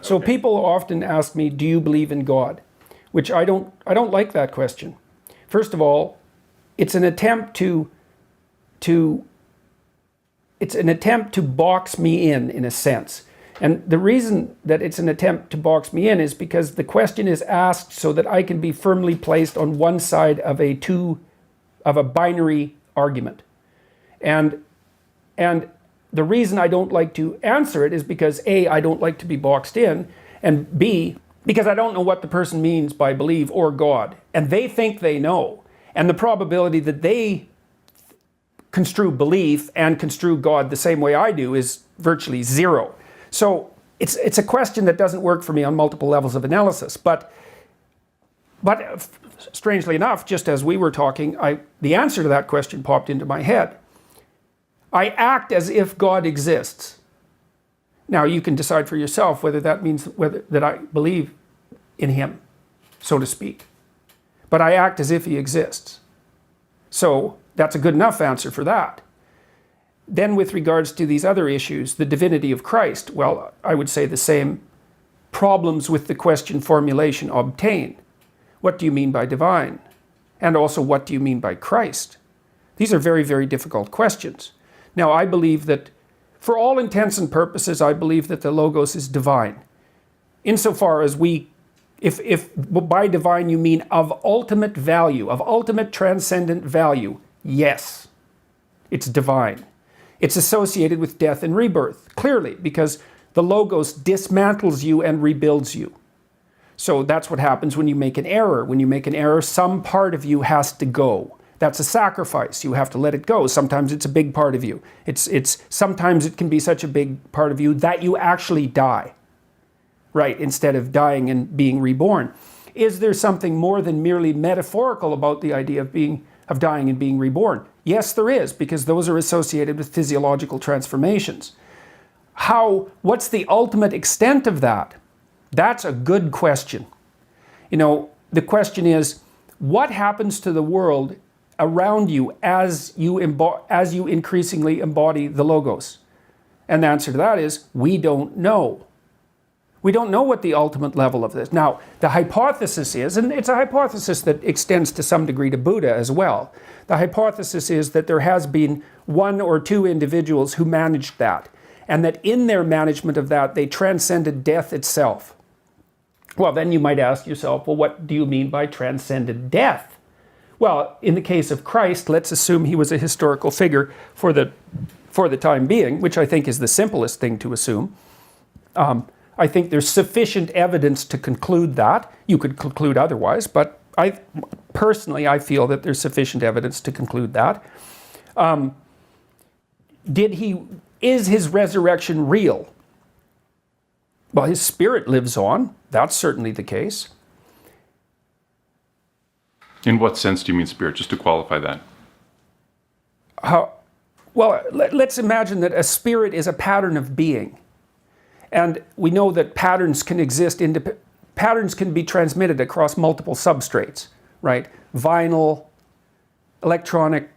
So Okay. people often ask me, do you believe in God? Which I don't like that question. First of all, it's an attempt to box me in a sense. And the reason that it's an attempt to box me in is because the question is asked so that I can be firmly placed on one side of a binary argument. And the reason I don't like to answer it is because A, I don't like to be boxed in, and B, because I don't know what the person means by believe or God. And they think they know. And the probability that they construe belief and construe God the same way I do is virtually zero. So it's a question that doesn't work for me on multiple levels of analysis. But strangely enough, just as we were talking, the answer to that question popped into my head. I act as if God exists. Now you can decide for yourself whether that means that I believe in him, so to speak. But I act as if he exists. So that's a good enough answer for that. Then with regards to these other issues, the divinity of Christ, well, I would say the same problems with the question formulation obtain. What do you mean by divine? And also, what do you mean by Christ? These are very, very difficult questions. Now, I believe that, for all intents and purposes, I believe that the Logos is divine. Insofar as if by divine you mean of ultimate value, of ultimate transcendent value, yes, it's divine. It's associated with death and rebirth, clearly, because the Logos dismantles you and rebuilds you. So that's what happens when you make an error. When you make an error, some part of you has to go. That's a sacrifice. You have to let it go. Sometimes it's a big part of you. Sometimes it can be such a big part of you that you actually die, right, instead of dying and being reborn. Is there something more than merely metaphorical about the idea of dying and being reborn? Yes, there is, because those are associated with physiological transformations. What's the ultimate extent of that? That's a good question. The question is, what happens to the world around you as you increasingly embody the Logos? And the answer to that is, we don't know. We don't know what the ultimate level of this. Now, the hypothesis is, and it's a hypothesis that extends to some degree to Buddha as well, the hypothesis is that there has been one or two individuals who managed that, and that in their management of that, they transcended death itself. Well, then you might ask yourself, well, what do you mean by transcended death? Well, in the case of Christ, let's assume he was a historical figure for the time being, which I think is the simplest thing to assume. I think there's sufficient evidence to conclude that. You could conclude otherwise, but I feel that there's sufficient evidence to conclude that. Is his resurrection real? Well, his spirit lives on. That's certainly the case. In what sense do you mean spirit? Just to qualify that. Well, let's imagine that a spirit is a pattern of being. And we know that patterns can exist, patterns can be transmitted across multiple substrates, right? Vinyl, electronic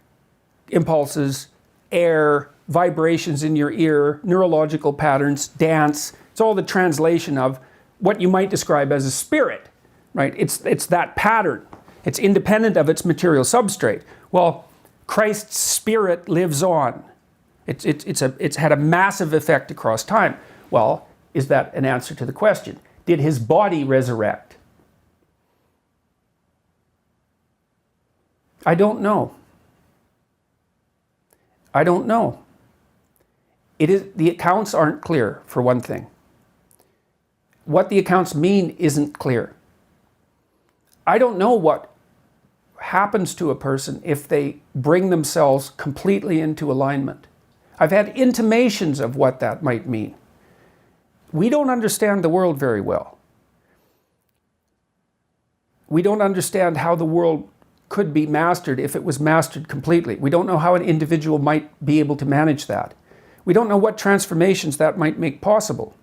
impulses, air, vibrations in your ear, neurological patterns, dance. It's all the translation of what you might describe as a spirit, right? It's that pattern. It's independent of its material substrate. Well, Christ's spirit lives on. It's had a massive effect across time. Well, is that an answer to the question? Did his body resurrect? I don't know. I don't know. The accounts aren't clear, for one thing. What the accounts mean isn't clear. I don't know what happens to a person if they bring themselves completely into alignment. I've had intimations of what that might mean. We don't understand the world very well. We don't understand how the world could be mastered if it was mastered completely. We don't know how an individual might be able to manage that. We don't know what transformations that might make possible.